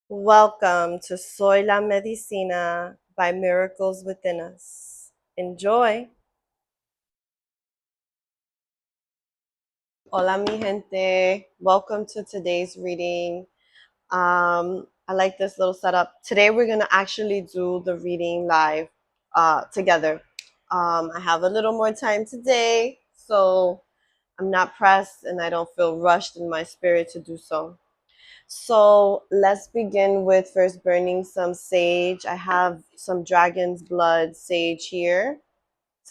Welcome to Soy La Medicina by Miracles Within Us. Enjoy. Hola, mi gente. Welcome to today's reading. I like this little setup. Today, we're going to actually do the reading live together. I have a little more time today, so I'm not pressed and I don't feel rushed in my spirit to do so. So let's begin with first burning some sage. I have some dragon's blood sage here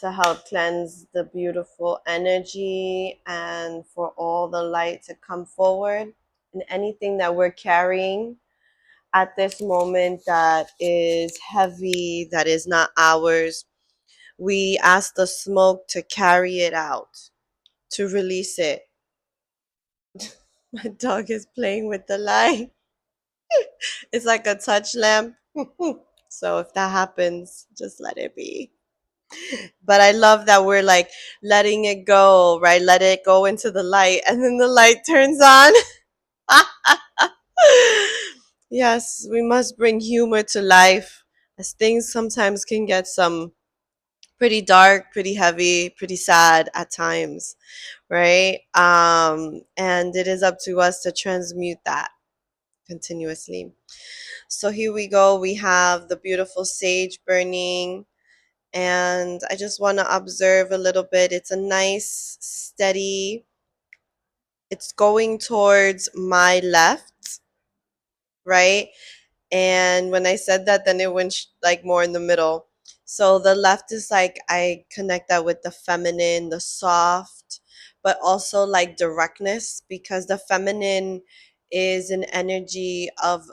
to help cleanse the beautiful energy and for all the light to come forward. And anything that we're carrying at this moment that is heavy, that is not ours, we ask the smoke to carry it out, to release it. My dog is playing with the light. It's like a touch lamp. So if that happens, just let it be. But I love that we're like letting it go, right? Let it go into the light and then the light turns on. Yes, we must bring humor to life as things sometimes can get some pretty dark, pretty heavy, pretty sad at times, right? And it is up to us to transmute that continuously. So here we go. We have the beautiful sage burning, and I just want to observe a little bit. It's a nice, steady, it's going towards my left, right? And when I said that, then it went like more in the middle. So the left is like I connect that with the feminine, the soft, but also like directness, because the feminine is an energy of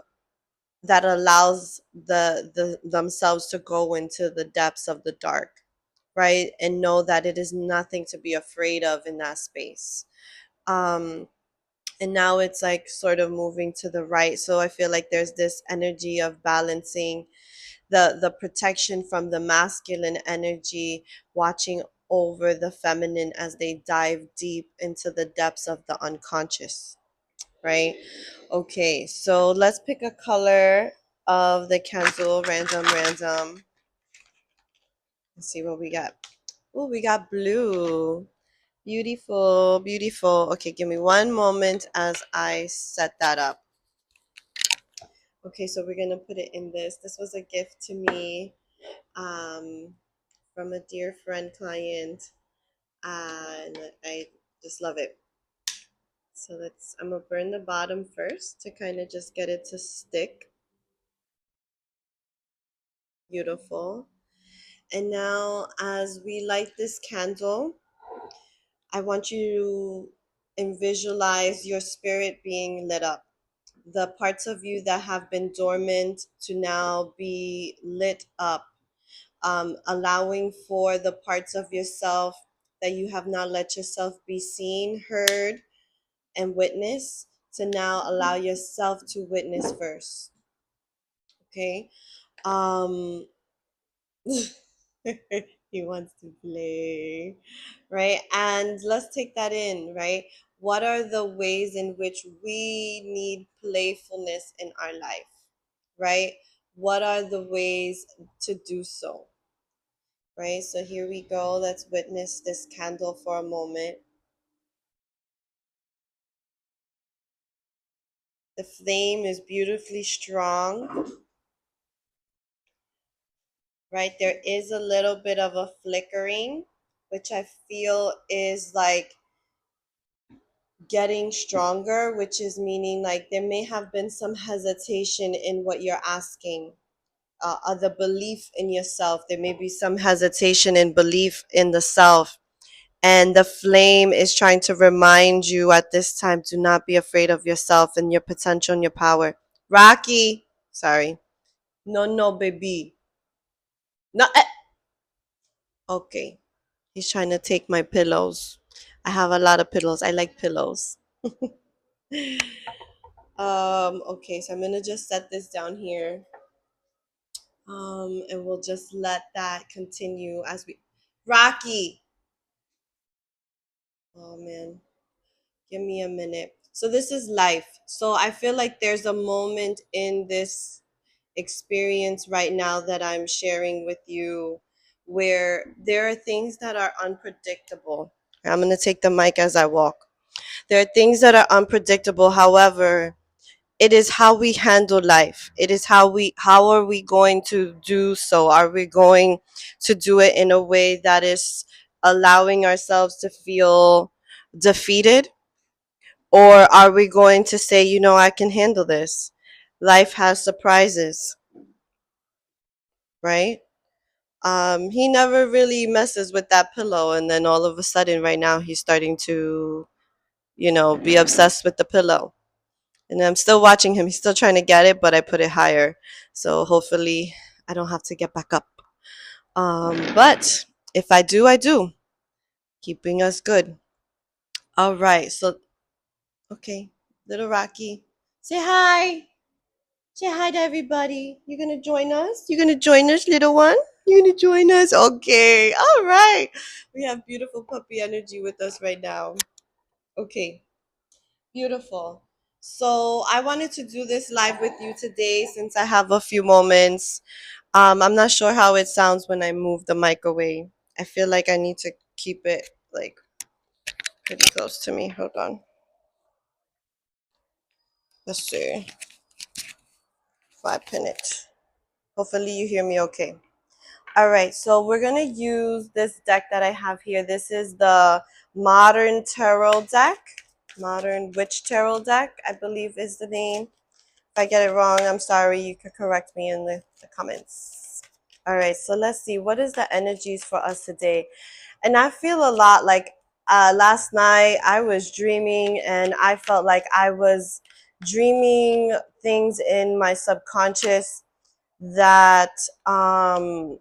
that allows the themselves to go into the depths of the dark, right, and know that it is nothing to be afraid of in that space. um and now it's like sort of moving to the right, so I feel like there's this energy of balancing the protection from the masculine energy, watching over the feminine as they dive deep into the depths of the unconscious, right? Okay, so let's pick a color of the candle, random. Let's see what we got. Oh, we got blue. Beautiful, beautiful. Okay, give me one moment as I set that up. Okay, so we're gonna put it in this. This was a gift to me um, from a dear friend client, and I just love it. So I'm gonna burn the bottom first to kind of just get it to stick. Beautiful. And now, as we light this candle, I want you to visualize your spirit being lit up. The parts of you that have been dormant to now be lit up, allowing for the parts of yourself that you have not let yourself be seen, heard, and witness to now allow yourself to witness first. Okay? Um, he wants to play, right? And let's take that in, right? What are the ways in which we need playfulness in our life, right? What are the ways to do so, right? So here we go. Let's witness this candle for a moment. The flame is beautifully strong, right? There is a little bit of a flickering, which I feel is like getting stronger, which is meaning like there may have been some hesitation in what you're asking, the belief in yourself. There may be some hesitation in belief in the self. And the flame is trying to remind you at this time, do not be afraid of yourself and your potential and your power. Rocky, sorry. No, no, baby. No, okay. He's trying to take my pillows. I have a lot of pillows. I like pillows. Okay, so I'm gonna just set this down here. And we'll just let that continue as we Rocky. Oh man, give me a minute. So this is life. So I feel like there's a moment in this experience right now that I'm sharing with you where there are things that are unpredictable. I'm going to take the mic as I walk. There are things that are unpredictable. However, it is how we handle life. It is how are we going to do so? Are we going to do it in a way that is allowing ourselves to feel defeated, or are we going to say, I can handle this? Life has surprises, right? He never really messes with that pillow, and then all of a sudden, right now, he's starting to, be obsessed with the pillow. And I'm still watching him. He's still trying to get it, but I put it higher. So hopefully I don't have to get back up. But if I do, I do. Keeping us good. All right. So, okay. Little Rocky, say hi. Say hi to everybody. You gonna join us? You gonna join us, little one? You gonna join us? Okay. All right. We have beautiful puppy energy with us right now. Okay. Beautiful. So I wanted to do this live with you today since I have a few moments. I'm not sure how it sounds when I move the mic away. I feel like I need to keep it like pretty close to me. Hold on. Let's see if I pin it. Hopefully you hear me okay. All right, so we're gonna use this deck that I have here. This is the Modern Tarot deck. Modern Witch Tarot deck, I believe is the name. If I get it wrong, I'm sorry. You could correct me in the comments. All right, so let's see. What is the energies for us today? And I feel a lot like last night I was dreaming, and I felt like I was dreaming things in my subconscious that um,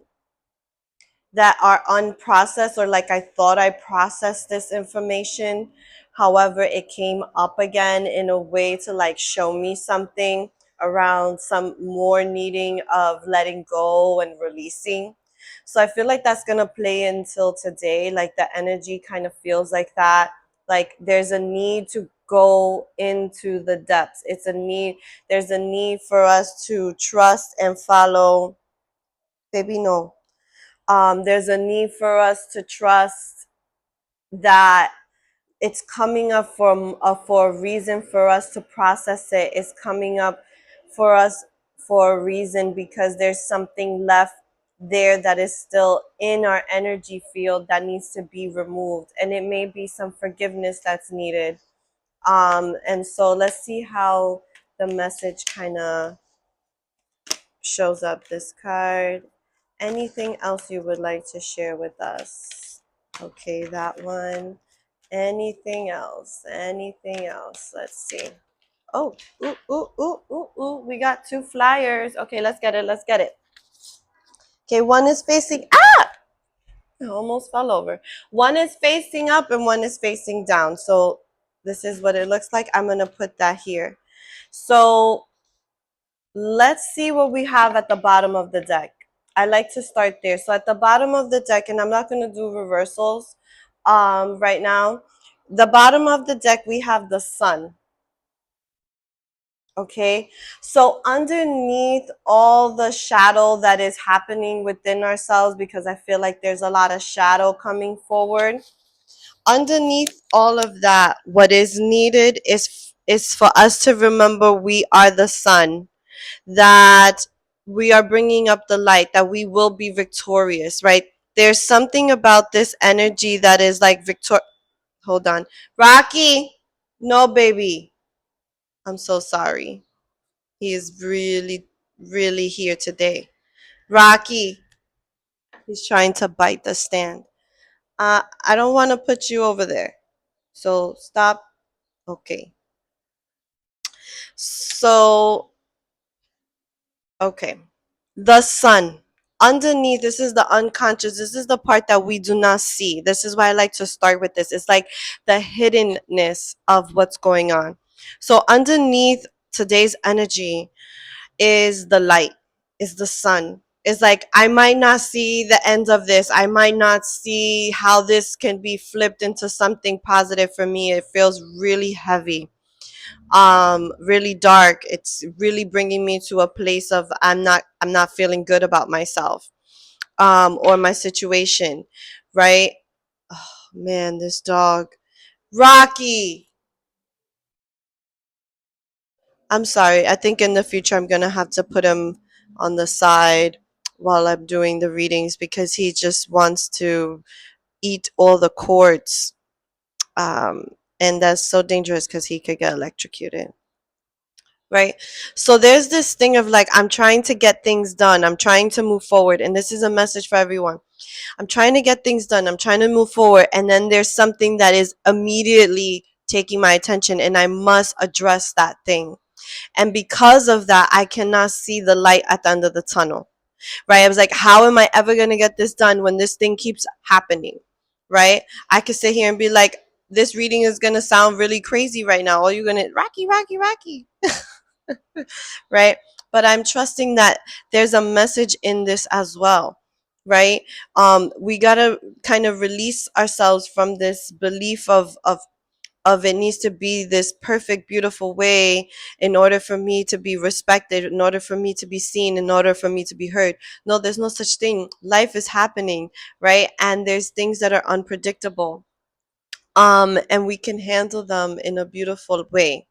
that are unprocessed, or like I thought I processed this information. However, it came up again in a way to like show me something around some more needing of letting go and releasing. So I feel like that's going to play until today. Like the energy kind of feels like that. Like there's a need to go into the depths. There's a need for us to trust and follow. Baby, no, there's a need for us to trust that it's coming up for a reason for us to process it. It's coming up for us for a reason because there's something left there that is still in our energy field that needs to be removed. And it may be some forgiveness that's needed. And so let's see how the message kind of shows up. This card. Anything else you would like to share with us? Okay, that one. Anything else? Anything else? Let's see. Oh, ooh, ooh, ooh, ooh, ooh. We got two flyers. Okay, let's get it. Let's get it. Okay, one is facing I almost fell over. One is facing up and one is facing down. So this is what it looks like. I'm gonna put that here. So let's see what we have at the bottom of the deck. I like to start there. So at the bottom of the deck, and I'm not going to do reversals right now. The bottom of the deck, we have the sun. Okay. So underneath all the shadow that is happening within ourselves, because I feel like there's a lot of shadow coming forward. Underneath all of that, what is needed is for us to remember we are the sun, that we are bringing up the light, that we will be victorious, right? There's something about this energy that is like hold on. Rocky, no, baby. I'm so sorry. He is really, really here today. Rocky, he's trying to bite the stand. I don't want to put you over there. So stop. Okay. So, okay. The sun. Underneath, this is the unconscious. This is the part that we do not see. This is why I like to start with this. It's like the hiddenness of what's going on. So, underneath today's energy is the light, is the sun. It's like I might not see the end of this. I might not see how this can be flipped into something positive for me. It feels really heavy. really dark. It's really bringing me to a place of I'm not feeling good about myself, or my situation, right? Oh man, this dog, Rocky. I'm sorry. I think in the future I'm gonna have to put him on the side while I'm doing the readings because he just wants to eat all the cords. Um, and that's so dangerous because he could get electrocuted. Right. So there's this thing of like, I'm trying to get things done. I'm trying to move forward. And this is a message for everyone. I'm trying to get things done. I'm trying to move forward. And then there's something that is immediately taking my attention, and I must address that thing. And because of that, I cannot see the light at the end of the tunnel. Right. I was like, how am I ever going to get this done when this thing keeps happening? Right. I could sit here and be like, this reading is going to sound really crazy right now. Or you're going to, Rocky, Rocky, Rocky. Right. But I'm trusting that there's a message in this as well. Right. We got to kind of release ourselves from this belief of it needs to be this perfect, beautiful way in order for me to be respected, in order for me to be seen, in order for me to be heard. No, there's no such thing. Life is happening, right? And there's things that are unpredictable. And we can handle them in a beautiful way,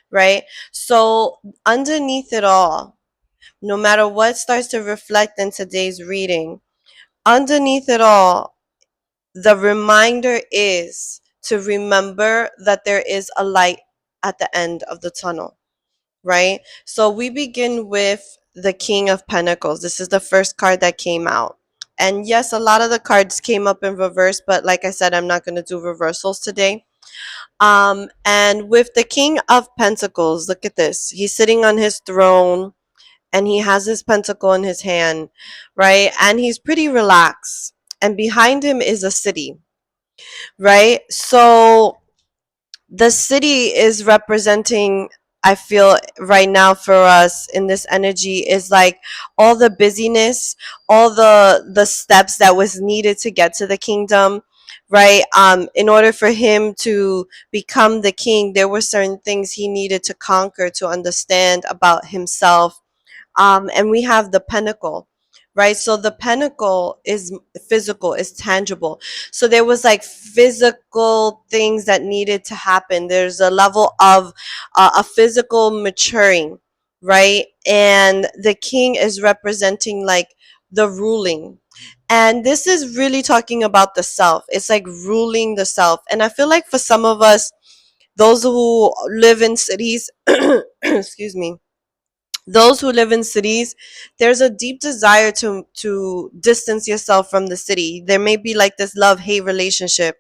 right? So underneath it all, no matter what starts to reflect in today's reading, underneath it all, the reminder is to remember that there is a light at the end of the tunnel, right? So we begin with the King of Pentacles. This is the first card that came out. And yes, a lot of the cards came up in reverse, but like I said, I'm not going to do reversals today. And with the King of Pentacles, look at this. He's sitting on his throne and he has his pentacle in his hand, right? And he's pretty relaxed. And behind him is a city, right? So the city is representing, I feel right now for us in this energy is like all the busyness, all the steps that was needed to get to the kingdom, right? In order for him to become the king, there were certain things he needed to conquer to understand about himself. And we have the pinnacle, right? So the pinnacle is physical, is tangible. So there was like physical things that needed to happen. There's a level of a physical maturing, right? And the king is representing like the ruling. And this is really talking about the self. It's like ruling the self. And I feel like for some of us, those who live in cities, excuse me, those who live in cities, there's a deep desire to distance yourself from the city. There may be like this love hate relationship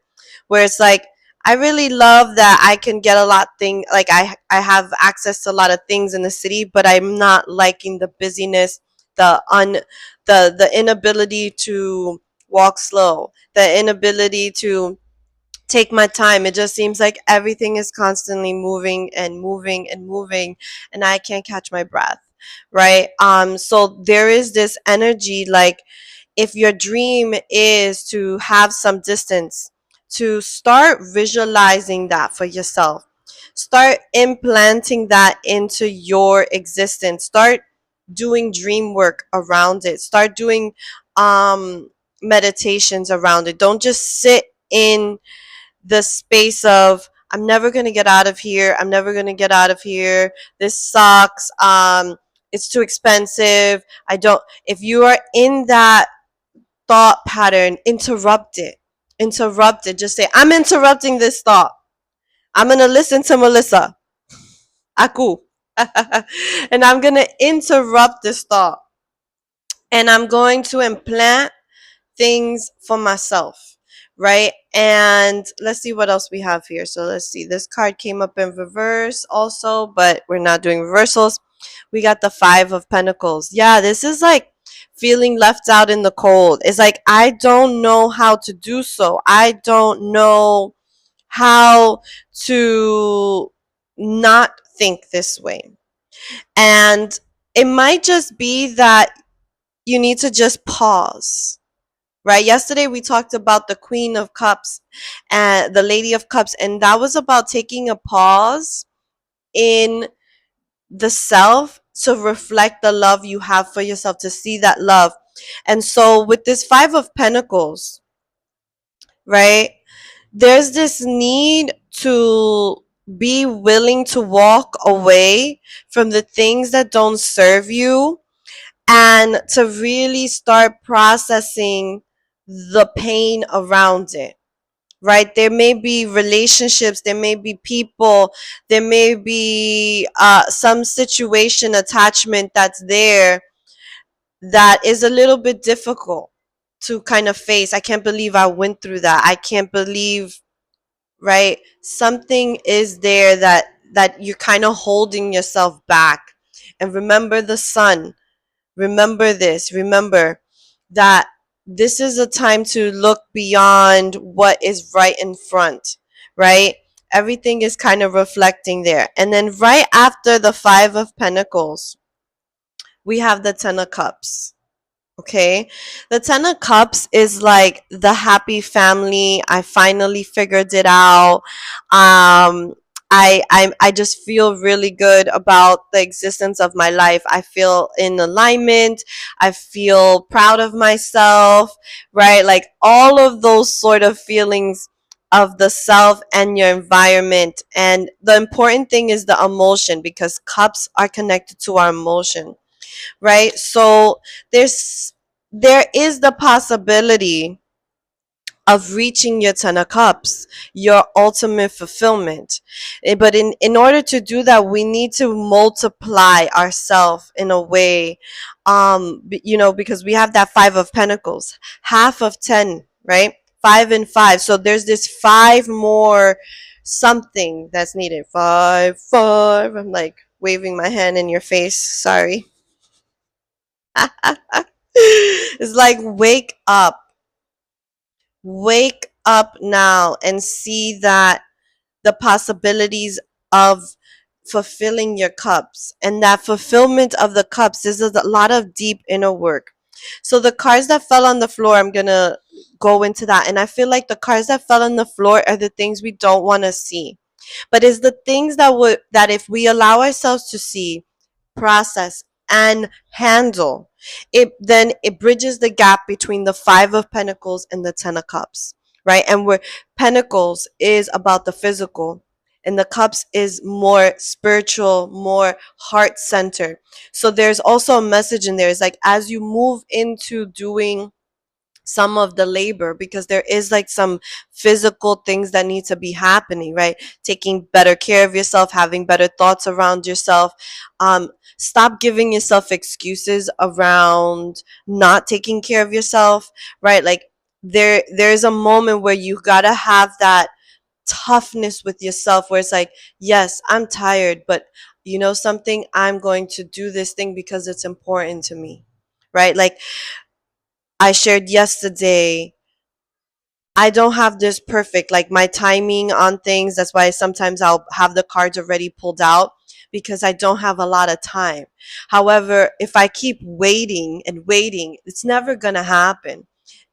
where it's like, I really love that I can get a lot thing, like I have access to a lot of things in the city, but I'm not liking the busyness, the un the inability to walk slow, the inability to take my time. It just seems like everything is constantly moving and moving and moving, and I can't catch my breath, right? So there is this energy like, if your dream is to have some distance, to start visualizing that for yourself. Start implanting that into your existence. Start doing dream work around it. Start doing meditations around it. Don't just sit in the space of, I'm never going to get out of here. I'm never going to get out of here. This sucks. It's too expensive. I don't, if you are in that thought pattern, interrupt it. Interrupt it. Just say, I'm interrupting this thought. I'm going to listen to Melissa. Aku. And I'm going to interrupt this thought. And I'm going to implant things for myself, right? And let's see what else we have here. So let's see, this card came up in reverse also, but we're not doing reversals. We got the Five of Pentacles. Yeah, this is like feeling left out in the cold. It's like, I don't know how to do so. I don't know how to not think this way. And it might just be that you need to just pause, right? Yesterday we talked about the Queen of Cups and the Lady of Cups, and that was about taking a pause in the self to reflect the love you have for yourself, to see that love. And so with this 5 of Pentacles, right, there's this need to be willing to walk away from the things that don't serve you, and to really start processing the pain around it, right? There may be relationships, there may be people, there may be some situation, attachment that's there that is a little bit difficult to kind of face. I can't believe I went through that. I can't believe, right? Something is there that you're kind of holding yourself back. And remember the sun. Remember this. Remember that this is a time to look beyond what is right in front, right? Everything is kind of reflecting there. And then right after the 5 of Pentacles, we have the 10 of Cups. Okay, the 10 of Cups is like the happy family. I finally figured it out. I just feel really good about the existence of my life. I feel in alignment. I feel proud of myself, right? Like all of those sort of feelings of the self and your environment. And the important thing is the emotion, because cups are connected to our emotion, right? So there's there is the possibility of reaching your 10 of Cups, your ultimate fulfillment. But in order to do that, we need to multiply ourselves in a way, because we have that 5 of Pentacles, half of 10, right? 5 and 5. So there's this 5 more something that's needed. Five, five. I'm like waving my hand in your face. Sorry. It's like wake up now and see that the possibilities of fulfilling your cups, and that fulfillment of the cups is a lot of deep inner work. So the cards that fell on the floor, I'm gonna go into that, and I feel like the cards that fell on the floor are the things we don't want to see, but it's the things that if we allow ourselves to see, process, and handle it, then it bridges the gap between the 5 of Pentacles and the 10 of Cups, right? And where Pentacles is about the physical, and the Cups is more spiritual, more heart centered. So there's also a message in there. It's like as you move into doing some of the labor, because there is like some physical things that need to be happening, right? Taking better care of yourself, having better thoughts around yourself. Stop giving yourself excuses around not taking care of yourself, right? Like there's a moment where you gotta have that toughness with yourself, where it's like, yes, I'm tired, but you know something, I'm going to do this thing because it's important to me, right? Like I shared yesterday, I don't have this perfect, like my timing on things. That's why sometimes I'll have the cards already pulled out, because I don't have a lot of time. However, if I keep waiting and waiting, it's never going to happen.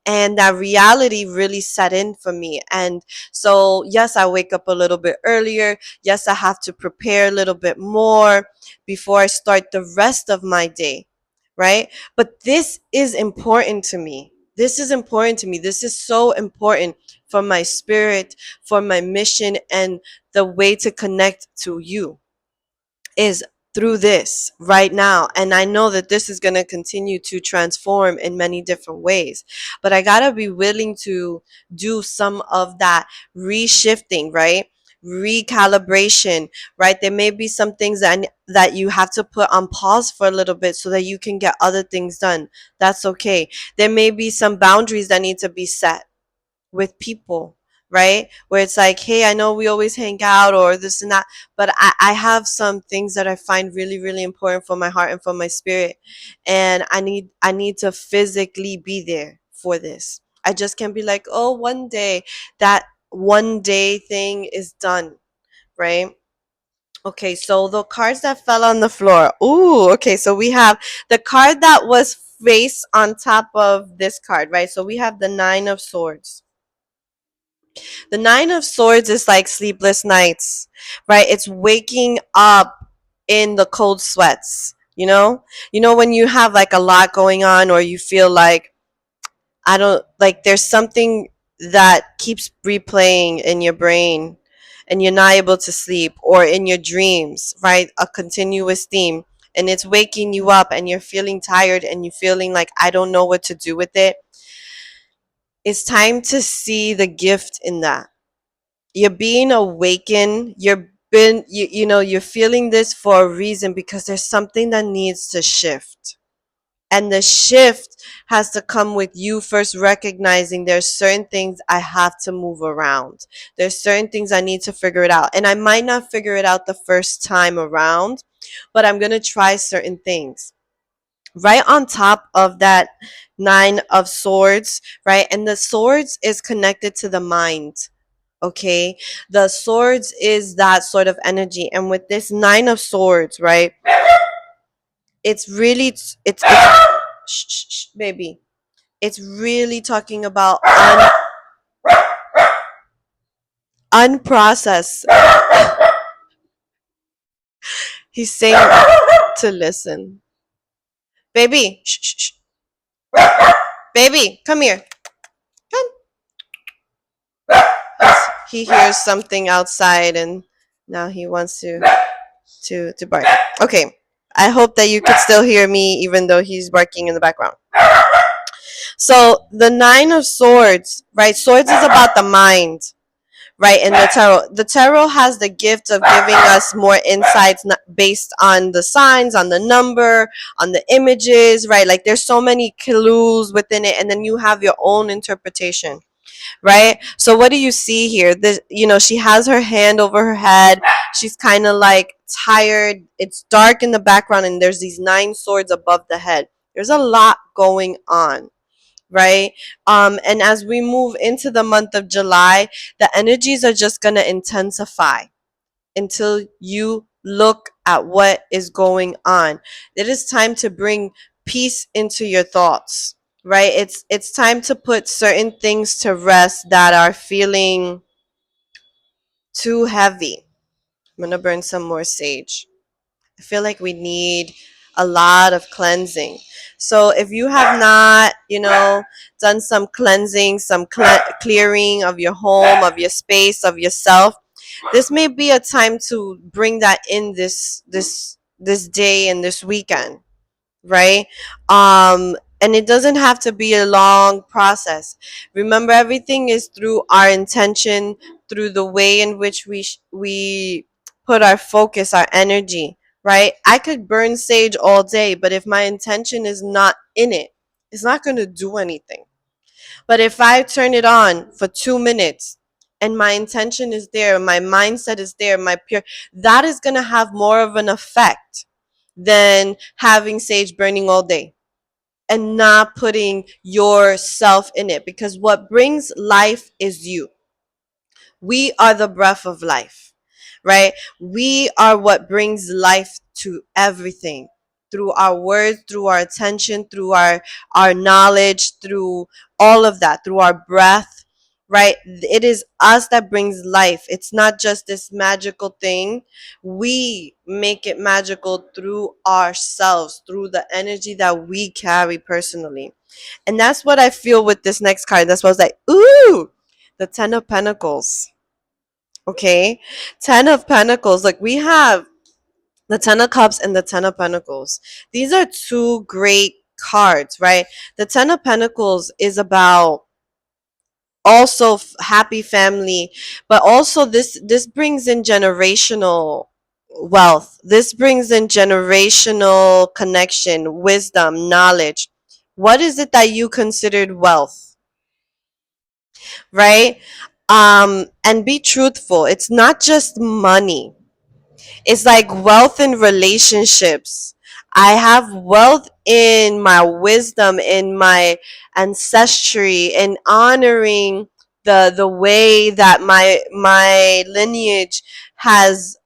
And that reality really set in for me. And so, yes, I wake up a little bit earlier. Yes, I have to prepare a little bit more before I start the rest of my day, right? But this is important to me. This is important to me. This is so important for my spirit, for my mission, and the way to connect to you is through this right now. And I know that this is going to continue to transform in many different ways, but I got to be willing to do some of that reshifting, right? Recalibration, right? There may be some things that you have to put on pause for a little bit so that you can get other things done. That's okay. There may be some boundaries that need to be set with people, right? Where it's like, hey, I know we always hang out or this and that, but I have some things that I find really, really important for my heart and for my spirit. And I need to physically be there for this. I just can't be like, oh, one day, that one day thing is done, right? Okay, so the cards that fell on the floor. Ooh, okay, so we have the card that was face on top of this card, right? So we have the 9 of Swords. The Nine of Swords is like sleepless nights, right? It's waking up in the cold sweats, you know? You know, when you have like a lot going on, or you feel like, I don't, like there's something that keeps replaying in your brain and you're not able to sleep, or in your dreams, right? A continuous theme. And it's waking you up and you're feeling tired and you're feeling like, I don't know what to do with it. It's time to see the gift in that. You're being awakened. You're feeling this for a reason, because there's something that needs to shift. And the shift has to come with you first recognizing there's certain things I have to move around. There's certain things I need to figure it out. And I might not figure it out the first time around, but I'm going to try certain things. Right on top of that Nine of Swords, right? And the swords is connected to the mind. Okay, the swords is that sort of energy, and with this Nine of Swords, right, it's really it's shh, shh, shh, baby, it's really talking about unprocessed. He's saying to listen. Baby, shh, shh, shh. Baby, come here. Come. He hears something outside, and now he wants to bark. Okay, I hope that you could still hear me even though he's barking in the background. So the Nine of Swords, right? Swords is about the mind, right? And the tarot has the gift of giving us more insights based on the signs, on the number, on the images, right? Like there's so many clues within it, and then you have your own interpretation, right? So what do you see here? This, she has her hand over her head. She's kind of like tired. It's dark in the background, and there's these nine swords above the head. There's a lot going on, right? And as we move into the month of July, the energies are just going to intensify until you look at what is going on. It is time to bring peace into your thoughts, right? It's time to put certain things to rest that are feeling too heavy. I'm going to burn some more sage. I feel like we need a lot of cleansing. So if you have not, done some cleansing, some clearing of your home, of your space, of yourself, this may be a time to bring that in this day and this weekend, right? And it doesn't have to be a long process. Remember, everything is through our intention, through the way in which we put our focus, our energy, right? I could burn sage all day, but if my intention is not in it, it's not going to do anything. But if I turn it on for 2 minutes and my intention is there, my mindset is there, my pure, that is going to have more of an effect than having sage burning all day and not putting yourself in it, because what brings life is you. We are the breath of life, right? We are what brings life to everything, through our words, through our attention, through our knowledge, through all of that, through our breath, right? It is us that brings life. It's not just this magical thing. We make it magical through ourselves, through the energy that we carry personally. And that's what I feel with this next card. That's why I was like, ooh, the Ten of Pentacles. Okay, Ten of Pentacles. Like, we have the Ten of Cups and the Ten of Pentacles. These are two great cards, right? The Ten of Pentacles is about also happy family, but also this brings in generational wealth. This brings in generational connection, wisdom, knowledge. What is it that you considered wealth, right? And be truthful. It's not just money. It's like wealth in relationships. I have wealth in my wisdom, in my ancestry, in honoring the way that my lineage has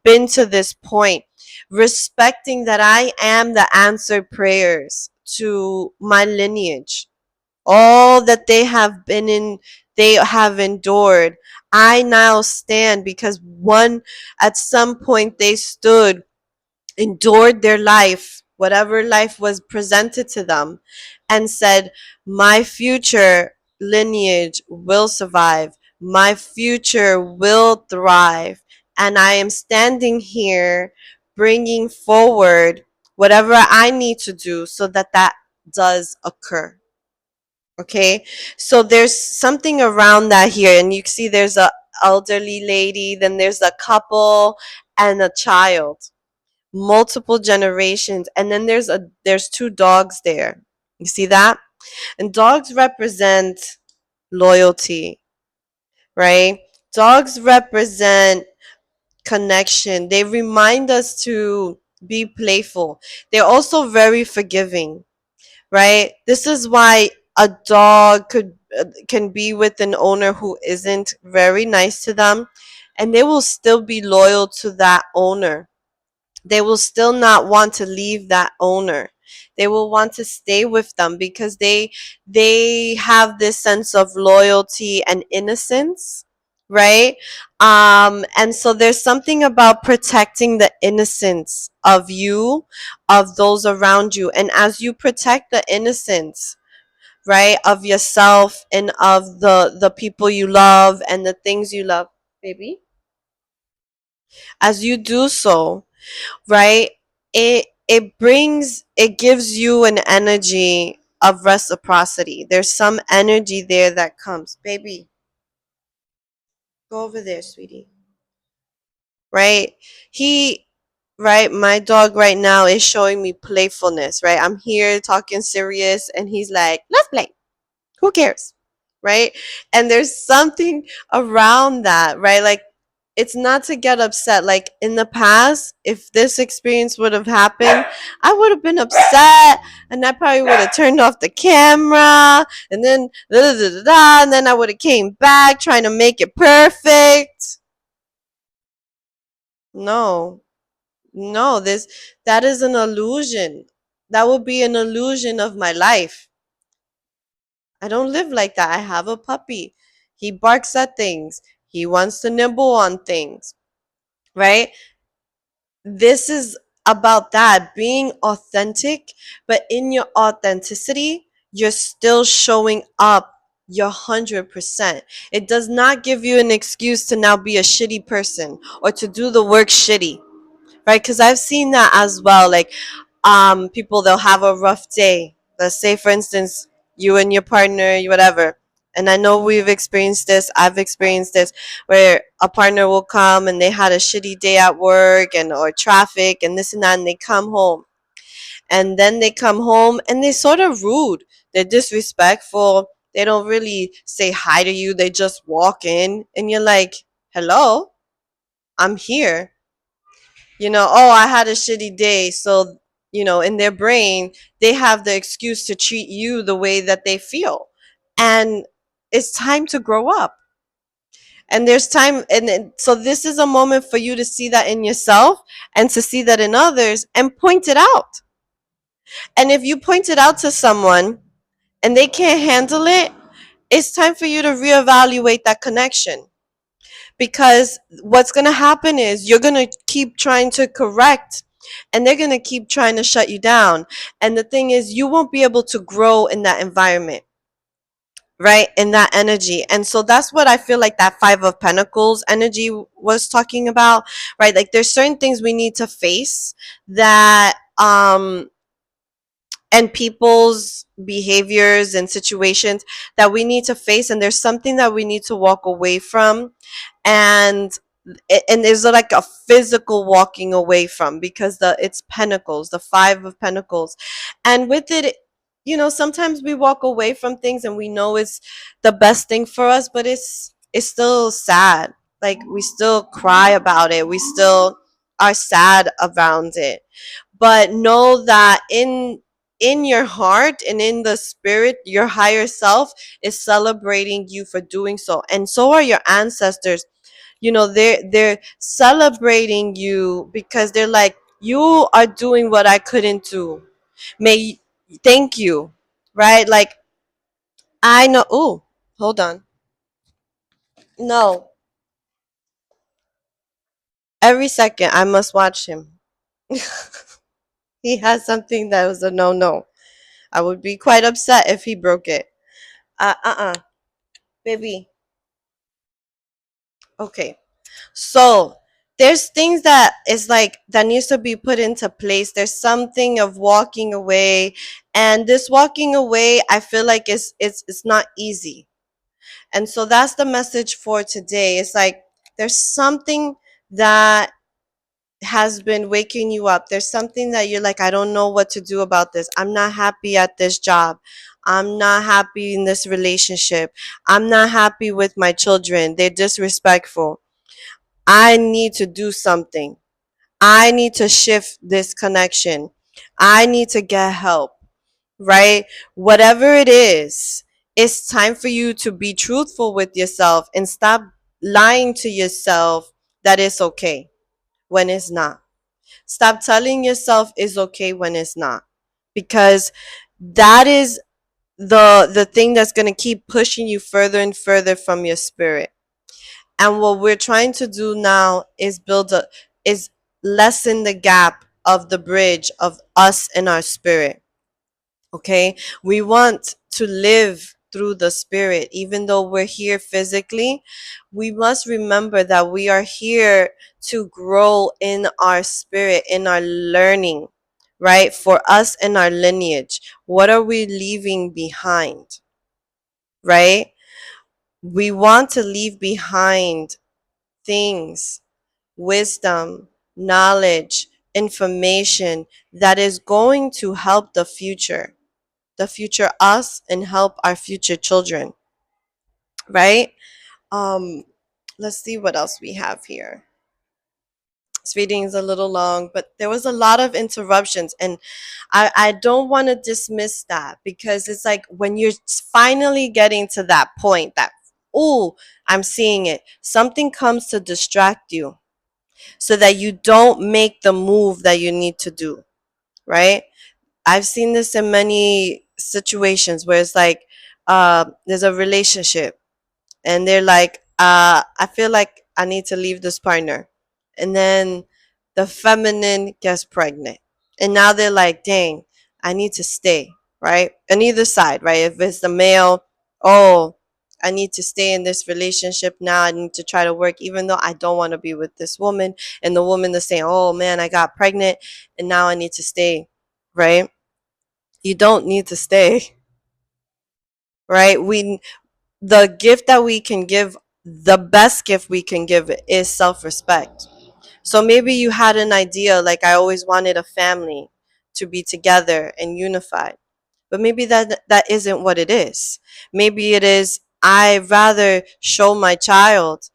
been to this point, respecting that I am the answered prayers to my lineage, all that they have endured. I now stand because one, at some point they stood, endured their life, whatever life was presented to them, and said, my future lineage will survive, my future will thrive. And I am standing here bringing forward whatever I need to do so that that does occur. Okay, so there's something around that here, and you see there's a elderly lady, then there's a couple and a child, multiple generations, and then there's two dogs there. You see that? And dogs represent loyalty, right? Dogs represent connection. They remind us to be playful. They're also very forgiving, right? This is why a dog can be with an owner who isn't very nice to them, and they will still be loyal to that owner. They will still not want to leave that owner. They will want to stay with them because they have this sense of loyalty and innocence, right? And so there's something about protecting the innocence of you, of those around you, and as you protect the innocence, right, of yourself and of the people you love and the things you love, baby, as you do so, right, it gives you an energy of reciprocity. There's some energy there that comes, baby, go over there, sweetie, right? He right, my dog right now is showing me playfulness, right? I'm here talking serious and he's like, let's play, who cares, right? And there's something around that, right? Like, it's not to get upset. Like in the past, if this experience would have happened, I would have been upset, and I probably would have turned off the camera, and then da, da, da, da, da, and then I would have came back trying to make it perfect. No, no, this that is an illusion. That would be an illusion of my life. I don't live like that. I have a puppy. He barks at things. He wants to nibble on things, right? This is about that being authentic, but in your authenticity, you're still showing up your 100%. It does not give you an excuse to now be a shitty person or to do the work shitty, right? Because I've seen that as well. Like, people, they'll have a rough day. Let's say, for instance, you and your partner, whatever. And I know we've experienced this. I've experienced this, where a partner will come and they had a shitty day at work and or traffic and this and that, and they come home. And then they come home and they're sort of rude. They're disrespectful. They don't really say hi to you. They just walk in, and you're like, "Hello, I'm here." Oh, I had a shitty day. So, in their brain, they have the excuse to treat you the way that they feel. And it's time to grow up. And there's time. So, this is a moment for you to see that in yourself and to see that in others and point it out. And if you point it out to someone and they can't handle it, it's time for you to reevaluate that connection, because what's going to happen is you're going to keep trying to correct and they're going to keep trying to shut you down. And the thing is, you won't be able to grow in that environment, right? In that energy. And so that's what I feel like that 5 of Pentacles energy was talking about, right? Like, there's certain things we need to face that, and people's behaviors and situations that we need to face, and there's something that we need to walk away from. And there's like a physical walking away from, because it's pentacles, the 5 of Pentacles. And with it, sometimes we walk away from things and we know it's the best thing for us, but it's still sad. Like, we still cry about it, we still are sad around it. But know that in your heart and in the spirit, your higher self is celebrating you for doing so, and so are your ancestors. They're celebrating you because they're like, you are doing what I couldn't do. May Thank you, right? Like, I know. Oh, hold on. No, every second I must watch him. He has something that was a no no. I would be quite upset if he broke it. Baby. Okay. So there's things that is like that needs to be put into place. There's something of walking away, and this walking away, I feel like it's not easy. And so that's the message for today. It's like there's something that has been waking you up. There's something that you're like, I don't know what to do about this. I'm not happy at this job. I'm not happy in this relationship. I'm not happy with my children. They're disrespectful. I need to do something. I need to shift this connection. I need to get help, right? Whatever it is, it's time for you to be truthful with yourself and stop lying to yourself that it's okay when it's not. Stop telling yourself it's okay when it's not. Because that is the thing that's going to keep pushing you further and further from your spirit. And what we're trying to do now is is lessen the gap of the bridge of us and our spirit. Okay? We want to live through the spirit. Even though we're here physically, we must remember that we are here to grow in our spirit, in our learning, right? For us and our lineage. What are we leaving behind, right? We want to leave behind things, wisdom, knowledge, information that is going to help the future us and help our future children, right? Um let's see what else we have here. This reading is a little long, but there was a lot of interruptions, and I don't want to dismiss that because it's like when you're finally getting to that point that, oh, I'm seeing it, something comes to distract you so that you don't make the move that you need to do, right? I've seen this in many situations where it's like there's a relationship and they're like, I feel like I need to leave this partner. And then the feminine gets pregnant. And now they're like, dang, I need to stay, right? On either side, right? If it's the male, oh, I need to stay in this relationship now. I need to try to work, even though I don't want to be with this woman. And the woman is saying, oh man, I got pregnant and now I need to stay, right? You don't need to stay, right? The gift that we can give, the best gift we can give is self-respect. So maybe you had an idea like, I always wanted a family to be together and unified, but maybe that isn't what it is. Maybe it is, I rather show my child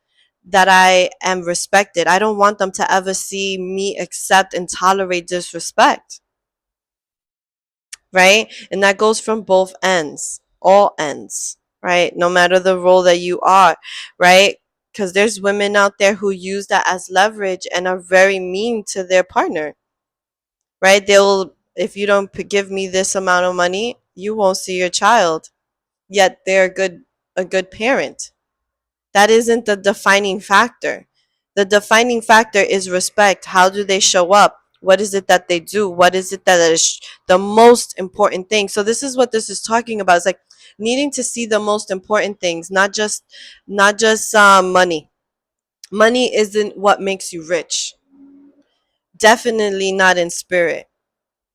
that I am respected. I don't want them to ever see me accept and tolerate disrespect, right? And that goes from both ends, all ends, right? No matter the role that you are, right? Because there's women out there who use that as leverage and are very mean to their partner, right? They'll, if you don't give me this amount of money, you won't see your child. Yet they're a good parent. That isn't the defining factor. The defining factor is respect. How do they show up? What is it that they do? What is it that is the most important thing? So this is what this is talking about. It's like needing to see the most important things, not just money. Money isn't what makes you rich. Definitely not in spirit.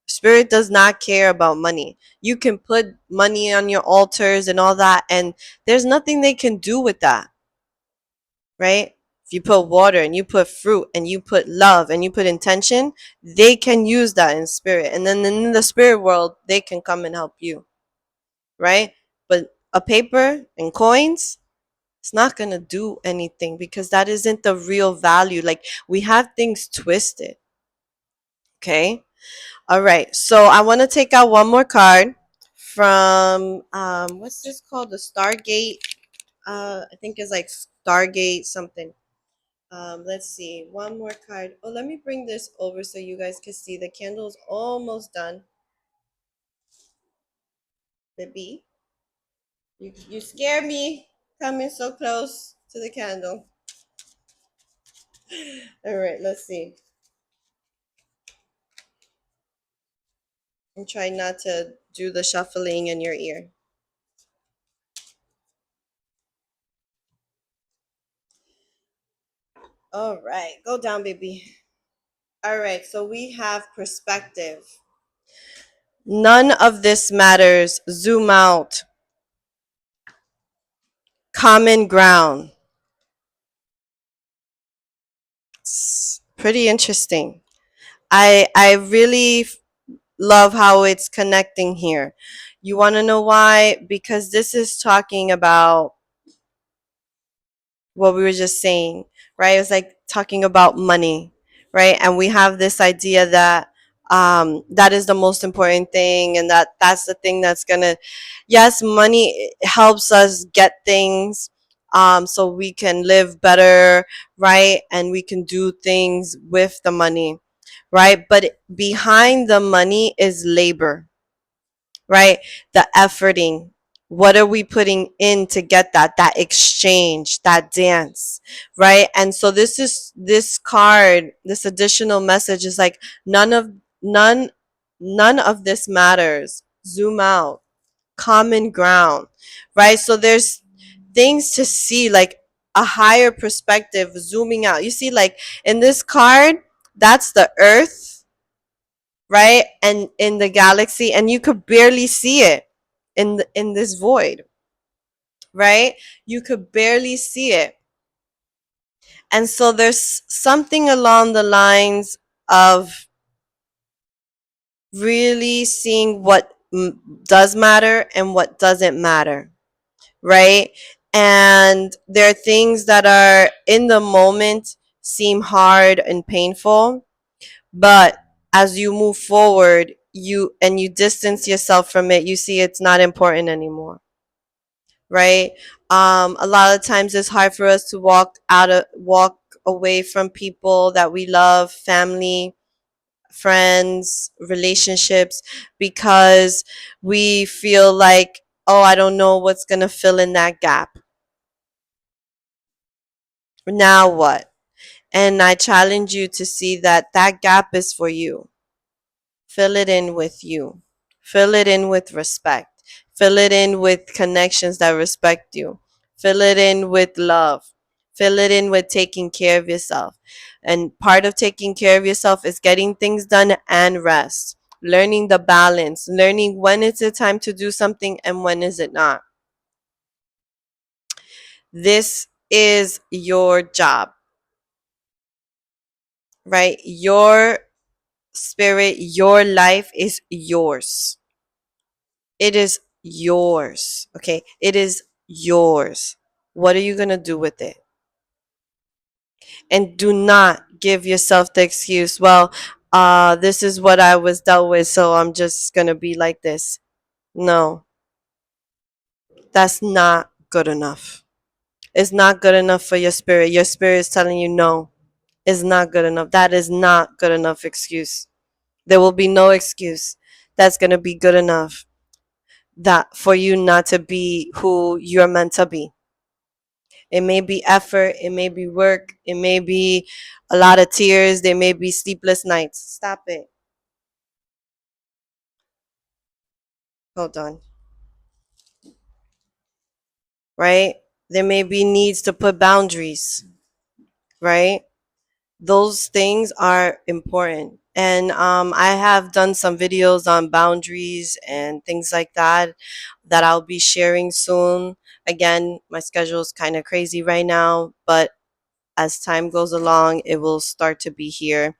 Spirit does not care about money. You can put money on your altars and all that, and there's nothing they can do with that, right? If you put water and you put fruit and you put love and you put intention, they can use that in spirit. And then in the spirit world, they can come and help you, right? But a paper and coins, it's not going to do anything because that isn't the real value. Like we have things twisted, okay? All right. So I want to take out one more card from what's this called? The Stargate. I think it's like Stargate something. Let's see, one more card. Oh, let me bring this over so you guys can see. The candle's almost done, baby. You scare me coming so close to the candle. All right, let's see. And try not to do the shuffling in your ear. All right, go down, baby. All right, so we have perspective. None of this matters. Zoom out. Common ground. It's pretty interesting. I really love how it's connecting here. You want to know why? Because this is talking about what we were just saying, right? It's like talking about money, right? And we have this idea that that is the most important thing, and that's the thing that's gonna, yes, money helps us get things, so we can live better, right? And we can do things with the money, right? But behind the money is labor, right? The efforting. What are we putting in to get that exchange, that dance, right? And so this card, this additional message is like none none of this matters. Zoom out. Common ground, right? So there's things to see, like a higher perspective, zooming out. You see, like in this card, that's the earth, right? And in the galaxy, and you could barely see it in this void, right? You could barely see it. And so there's something along the lines of really seeing what does matter and what doesn't matter, right? And there are things that are in the moment seem hard and painful, but as you move forward, you distance yourself from it, you see it's not important anymore, right? A lot of times it's hard for us to walk away from people that we love, family, friends, relationships, because we feel like, oh, I don't know what's going to fill in that gap. Now what? And I challenge you to see that that gap is for you. Fill it in with you. Fill it in with respect. Fill it in with connections that respect you. Fill it in with love. Fill it in with taking care of yourself. And part of taking care of yourself is getting things done and rest. Learning the balance, learning when it's a time to do something and when is it not. This is your job, right? Your spirit, your life is yours. It is yours. Okay. It is yours. What are you going to do with it? And do not give yourself the excuse, well, this is what I was dealt with, so I'm just going to be like this. No, that's not good enough. It's not good enough for your spirit. Your spirit is telling you no, it's not good enough. That is not good enough excuse. There will be no excuse that's going to be good enough that for you not to be who you're meant to be. It may be effort, it may be work, it may be a lot of tears, there may be sleepless nights. Stop it. Hold on. Right? There may be needs to put boundaries, right? Those things are important. And I have done some videos on boundaries and things like that that I'll be sharing soon. Again, my schedule is kind of crazy right now, but as time goes along, it will start to be here.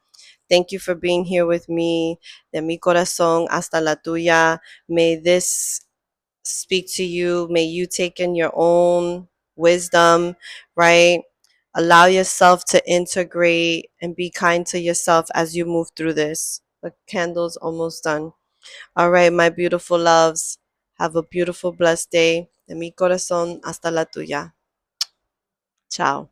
Thank you for being here with me. De mi corazón hasta la tuya. May this speak to you. May you take in your own wisdom, right? Allow yourself to integrate and be kind to yourself as you move through this. The candle's almost done. All right, my beautiful loves. Have a beautiful, blessed day. De mi corazón hasta la tuya. Ciao.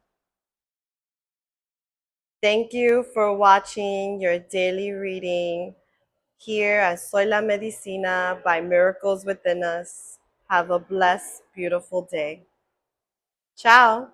Thank you for watching your daily reading here at Soy La Medicina by Miracles Within Us. Have a blessed, beautiful day. Ciao.